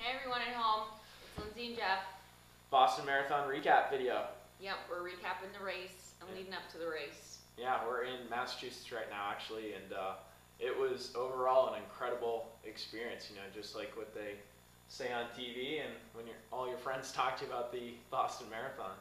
Hey everyone at home, it's Lindsay and Jeff. Boston Marathon recap video. Yep, we're recapping the race and leading up to the race. Yeah, we're in Massachusetts right now actually, and it was overall an incredible experience, you know, just like what they say on TV and when all your friends talk to you about the Boston Marathon.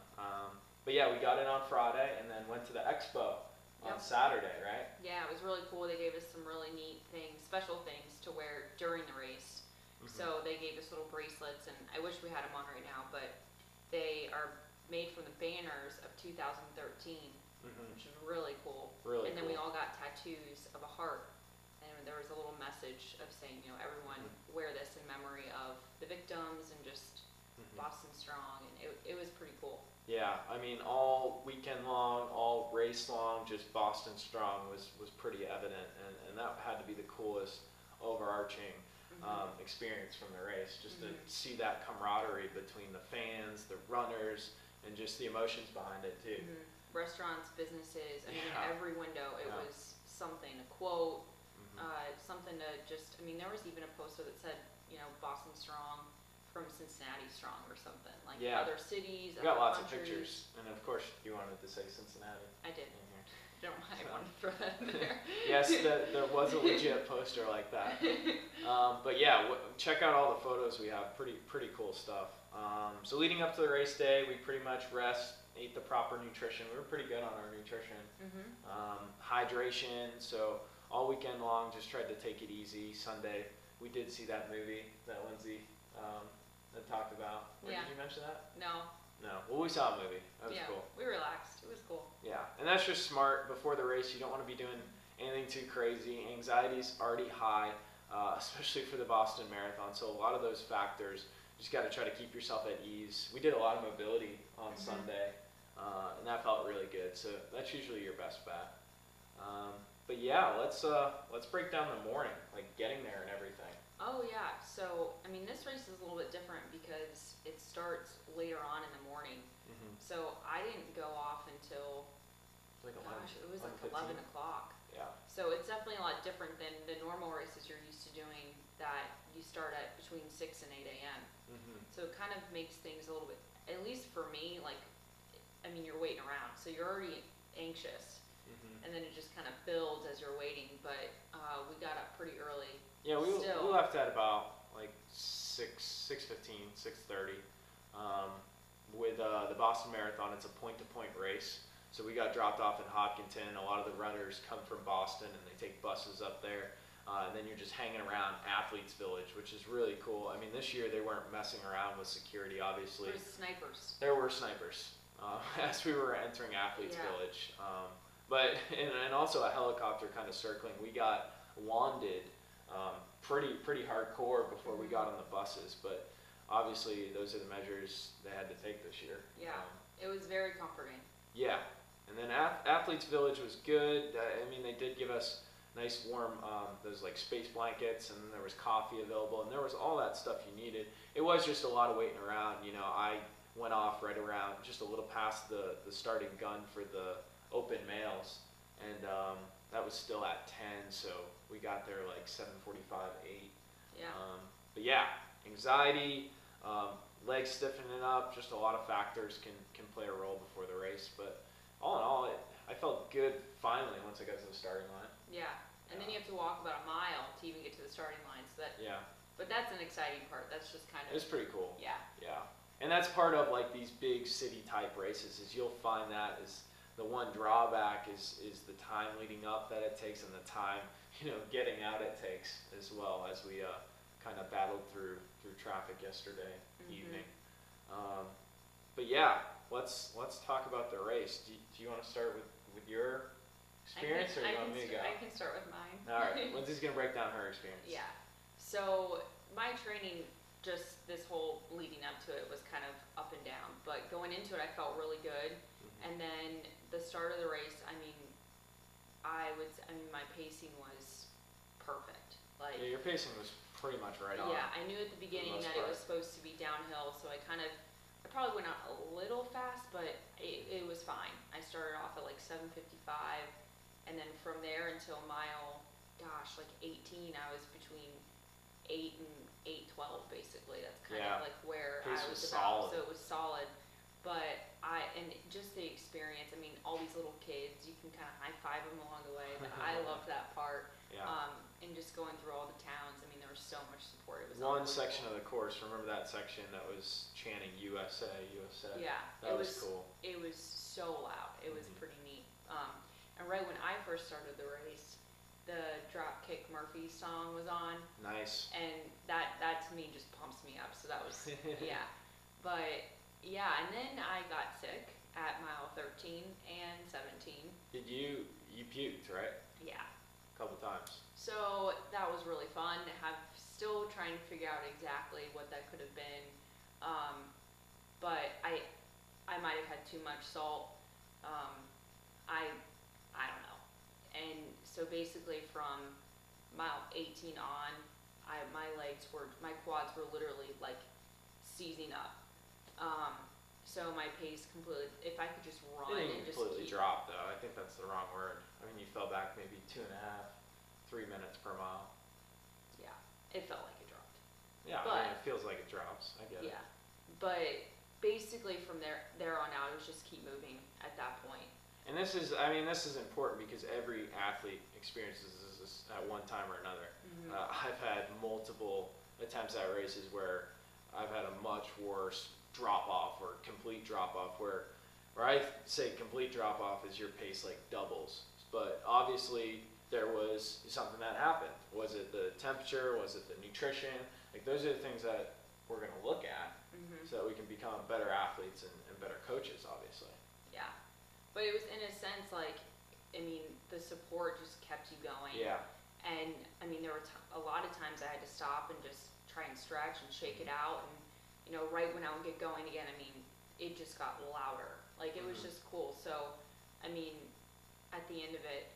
But yeah, we got in on Friday and then went to the expo on Saturday, right? Yeah, it was really cool. They gave us some really neat things, special things to wear during the race. So they gave us little bracelets, and I wish we had them on right now, but they are made from the banners of 2013, which is really cool. Really and then cool. we all got tattoos of a heart, and there was a little message of saying, you know, everyone wear this in memory of the victims and just Boston Strong, and it was pretty cool. Yeah, I mean, all weekend long, all race long, just Boston Strong was pretty evident, and that had to be the coolest overarching experience from the race, just to see that camaraderie between the fans, the runners, and just the emotions behind it too. Restaurants, businesses, I mean, every window it was something, a quote, something to just, I mean, there was even a poster that said, you know, Boston Strong from Cincinnati Strong or something, like other cities, we got lots countries. of pictures, and of course you wanted to say Cincinnati. I did. Don't mind, I wanted to throw that in there. Yes, there was a legit poster like that. But yeah, check out all the photos we have. Pretty cool stuff. So leading up to the race day, we pretty much ate the proper nutrition. We were pretty good on our nutrition. Hydration. So all weekend long, just tried to take it easy. Sunday, we did see that movie that Lindsay had talked about. Or did you mention that? No. No. Well, we saw a movie. That was cool. We relaxed. It was cool. Yeah, and that's just smart. Before the race, you don't want to be doing anything too crazy. Anxiety's already high, especially for the Boston Marathon. So a lot of those factors, you just got to try to keep yourself at ease. We did a lot of mobility on Sunday, and that felt really good. So that's usually your best bet. But yeah, let's break down the morning, like getting there and everything. Oh yeah, so I mean this race is a little bit different because it starts later on in the morning. So I didn't go off until, like it was like 11 o'clock. Yeah. So it's definitely a lot different than the normal races you're used to doing that you start at between 6 and 8 a.m. So it kind of makes things a little bit, at least for me, like, I mean you're waiting around, so you're already anxious. And then it just kind of builds as you're waiting, but we got up pretty early. Yeah, we left at about like 6:15, 6:30. With the Boston Marathon, it's a point-to-point race. So we got dropped off in Hopkinton. A lot of the runners come from Boston, and they take buses up there. And then you're just hanging around Athletes Village, which is really cool. I mean, this year they weren't messing around with security, obviously. There's snipers. There were snipers as we were entering Athletes Village. And also a helicopter kind of circling. We got wanded pretty hardcore before we got on the buses, but obviously those are the measures they had to take this year. Yeah, it was very comforting. Yeah, and then Athletes Village was good. I mean, they did give us nice warm, those like space blankets, and there was coffee available, and there was all that stuff you needed. It was just a lot of waiting around. You know, I went off right around just a little past the starting gun for the open males, and that was still at 10, so we got there like 7:45, 8. Yeah. But yeah, anxiety, legs stiffening up, just a lot of factors can play a role before the race. But all in all, I felt good finally once I got to the starting line. Yeah, and then you have to walk about a mile to even get to the starting line. So that. Yeah. But that's an exciting part. That's just kind of. It's pretty cool. Yeah. Yeah, and that's part of like these big city type races. Is you'll find that is the one drawback is the time leading up that it takes, and the time getting out it takes as well, as we kind of battled through traffic yesterday evening. But yeah, let's talk about the race. Do you want to start with your experience, or do you want me to go? I can start with mine. All right, Lindsay's gonna break down her experience. Yeah. So my training, just this whole leading up to it, was kind of up and down. But going into it, I felt really good. And then the start of the race, I mean, my pacing was perfect. Like, yeah, your pacing was pretty much right on. Yeah, I knew at the beginning that it was supposed to be downhill, so I probably went out a little fast, but it was fine. I started off at like 7:55, and then from there until like 18, I was between 8 and 8:12 basically. That's kind Yeah. of like where Pace I was was about, solid. so it was solid. But and just the experience, I mean, all these little kids, you can kind of high five them along the way. But I loved that part. Yeah. And just going through all the towns, I mean, there was so much support. It was One unbelievable. section of the course, remember that section that was chanting USA, USA? Yeah, That was cool. It was so loud. It was Mhm. pretty neat. And right when I first started the race, the Dropkick Murphys song was on, Nice. and that to me just pumps me up. So that was yeah. But yeah, and then I got sick at mile 13 and 17. Did you puked, right? Yeah. A couple times. So that was really fun. Still trying to figure out exactly what that could have been. But I might have had too much salt. I don't know. And so basically from mile 18 on, my quads were literally like seizing up. So my pace completely, if I could just run It and didn't just completely keep, drop though. I think that's the wrong word. I mean, you fell back maybe 2.5, 3 minutes per mile. yeah, it felt like it dropped. Yeah, I mean, it feels like it drops. I get it. Yeah, but basically from there on out, it was just keep moving at that point. And this is important because every athlete experiences this at one time or another. Mhm. I've had multiple attempts at races where I've had a much worse drop off or complete drop off where I say complete drop off is your pace like doubles. But obviously there was something that happened. Was it the temperature? Was it the nutrition? Like those are the things that we're going to look at Mhm. so that we can become better athletes and better coaches, obviously. Yeah, but it was in a sense like, I mean, the support just kept you going. Yeah. And I mean, there were a lot of times I had to stop and just try and stretch and shake it out. And right when I would get going again, I mean, it just got louder. Like it was Mhm. just cool. So, I mean, at the end of it,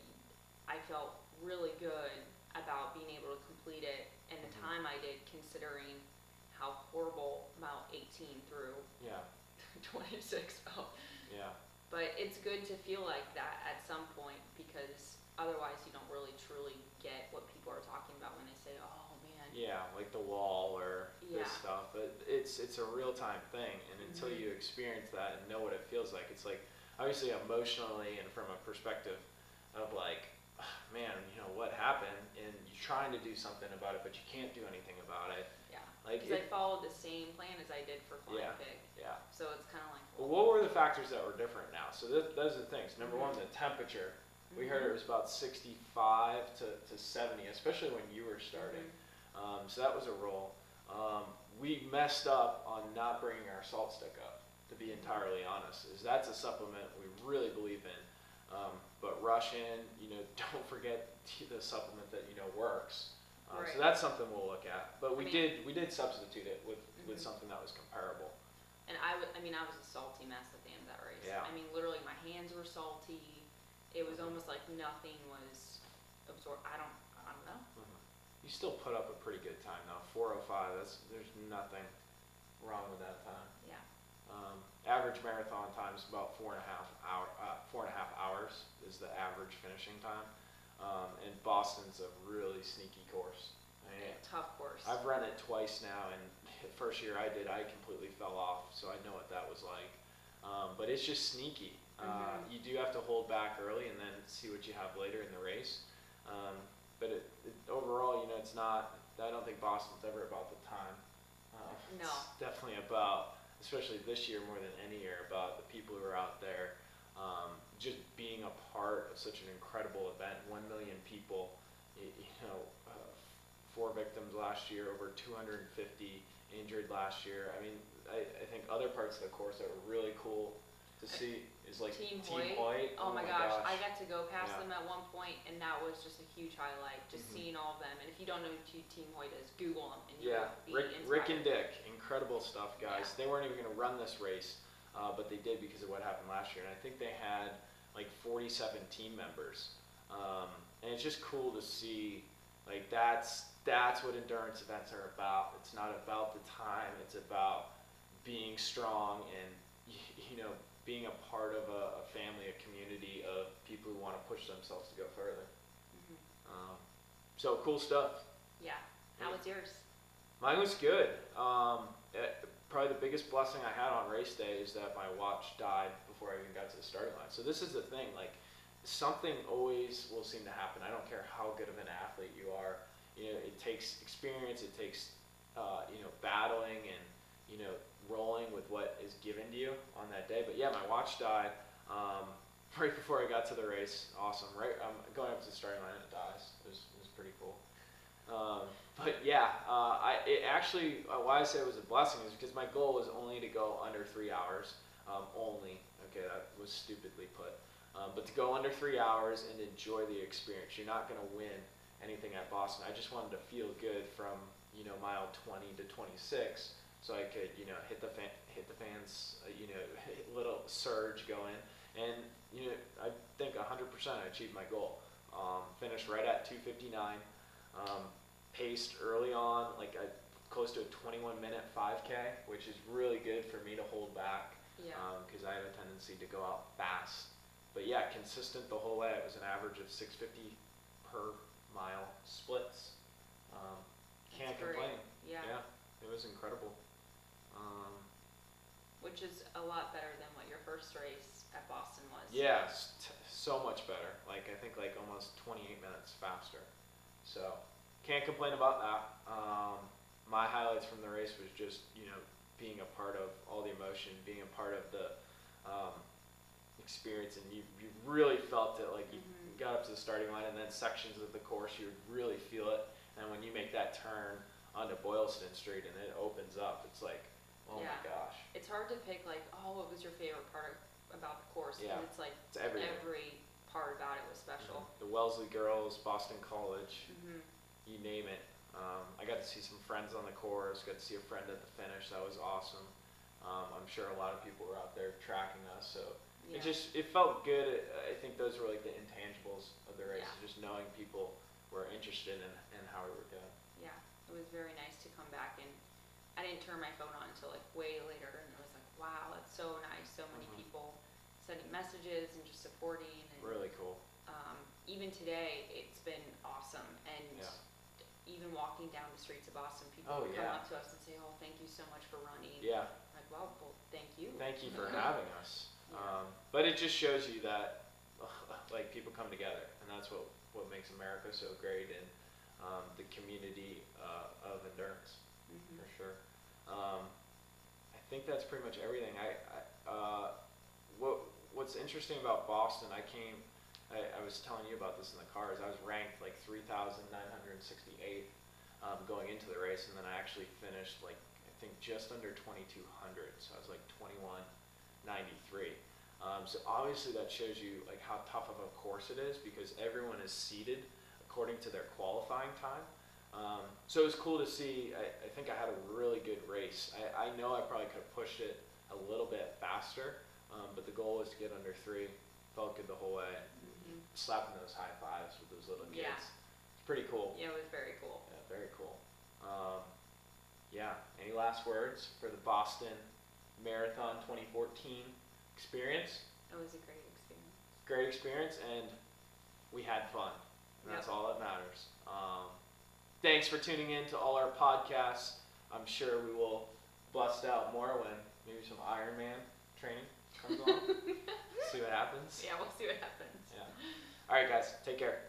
I felt really good about being able to complete it and the Mhm. time I did, considering how horrible mile 18 through Yeah. 26 felt. Yeah. But it's good to feel like that at some point, because otherwise you don't really truly get what people are talking about when they say, oh man. Yeah, like the wall or Yeah. this stuff, but it's a real time thing, and until Mhm. you experience that and know what it feels like, it's like obviously emotionally and from a perspective of like, man, what happened, and you're trying to do something about it, but you can't do anything about it. Yeah. Like Because I followed the same plan as I did for Flying Yeah. Pig. Yeah. So it's kind of like, Well, what were the factors that were different now? So those are the things. Number one, the temperature. We heard it was about 65 to 70, especially when you were starting. So that was a roll. We messed up on not bringing our salt stick up, to be entirely honest. That's a supplement we really believe in. But Russian, don't forget the supplement that works. Right. So that's something we'll look at. But we I mean- did substitute it with Mhm. something that was comparable. And I was a salty mess at the end of that race. Yeah. I mean, literally my hands were salty. It was almost like nothing was absorbed. I don't know. You still put up a pretty good time though. 4:05. There's nothing wrong with that time. Yeah. Average marathon time is about 4.5 hours is the average finishing time. And Boston's a really sneaky course. I mean, Tough course. I've run it twice now, and the first year I did, I completely fell off, so I know what that was like. But it's just sneaky. Mhm. You do have to hold back early and then see what you have later in the race. But overall, it's not. I don't think Boston's ever about the time. No. It's definitely about, especially this year more than any year, about the people who are out there, just being a part of such an incredible event. 1 million people. 4 victims last year, over 250 injured last year. I mean, I think other parts of the course that were really cool to see is like Team Team Hoyt. Hoyt. Oh my gosh, I got to go past Yeah. them at one point, and that was just a huge highlight, just Mhm. seeing all of them. And if you don't know who Team Hoyt is, Google them, and you Yeah, will be Rick inspired. and Dick, incredible stuff, guys. Yeah. They weren't even going to run this race, but they did because of what happened last year. And I think they had like 47 team members. And it's just cool to see, like that's what endurance events are about. It's not about the time. It's about being strong and being a part of a family, a community of people who want to push themselves to go further. Mhm. So cool stuff. Yeah. How was yours? Mine was good. Probably the biggest blessing I had on race day is that my watch died before I even got to the starting line. So this is the thing, like, something always will seem to happen. I don't care how good of an athlete you are. It takes experience, it takes, battling and, rolling with what is given to you on that day. But yeah, my watch died right before I got to the race. Awesome, right? I'm going up to the starting line and it dies. It was pretty cool. But yeah, why I say it was a blessing is because my goal was only to go under 3 hours. Only, okay, that was stupidly put. But to go under 3 hours and enjoy the experience. You're not going to win anything at Boston. I just wanted to feel good from, mile 20 to 26, so I could, hit the fans, little surge going. And, I think 100% I achieved my goal. Finished right at 2:59. Paced early on, like close to a 21-minute 5K, which is really good for me to hold back. Yeah. Because I have a tendency to go out fast. But yeah, consistent the whole way. It was an average of 650 per mile splits. Can't complain. Yeah. Yeah, it was incredible. Which is a lot better than what your first race at Boston was. Yeah, so much better. Like, I think like almost 28 minutes faster. So, can't complain about that. My highlights from the race was just, being a part of all the emotion, being a part of the experience, and you really felt it. Like, you got up to the starting line, and then sections of the course, you would really feel it. And when you make that turn onto Boylston Street and it opens up, it's like, oh my gosh. It's hard to pick, like, what was your favorite part about the course? Yeah. Because it's like It's everything. every part about it was special. The Wellesley girls, Boston College, you name it. I got to see some friends on the course, got to see a friend at the finish. That was awesome. I'm sure a lot of people were out there tracking us, so it felt good. I think those were like the intangibles of the race, just knowing people were interested in how we were doing. Yeah, it was very nice to come back, and I didn't turn my phone on until like way later, and it was like, wow, that's so nice. So many people sending messages and just supporting. And, really cool. Even today, it's been awesome, and even walking down the streets of Boston, people come up to us and say, "Oh, thank you so much for running." Yeah. Like, well, thank you. Thank you for having us. But it just shows you that, like, people come together, and that's what makes America so great, and the community of endurance, for sure. I think that's pretty much everything. What's interesting about Boston, I was telling you about this in the car, is I was ranked like 3,968 going into the race, and then I actually finished like, I think just under 2,200, so I was like 2193. So obviously that shows you like how tough of a course it is, because everyone is seeded according to their qualifying time. So it was cool to see. I think I had a really good race. I know I probably could have pushed it a little bit faster, but the goal was to get under 3. Felt good the whole way. Slapping those high fives with those little kids. It's pretty cool. Yeah, it was very cool. Yeah, very cool. Any last words for the Boston Marathon 2014 experience? It was a great experience. Great experience, and we had fun. And that's all that matters. Thanks for tuning in to all our podcasts. I'm sure we will bust out more when maybe some Ironman training comes along. See what happens. Yeah, we'll see what happens. Yeah. All right, guys. Take care.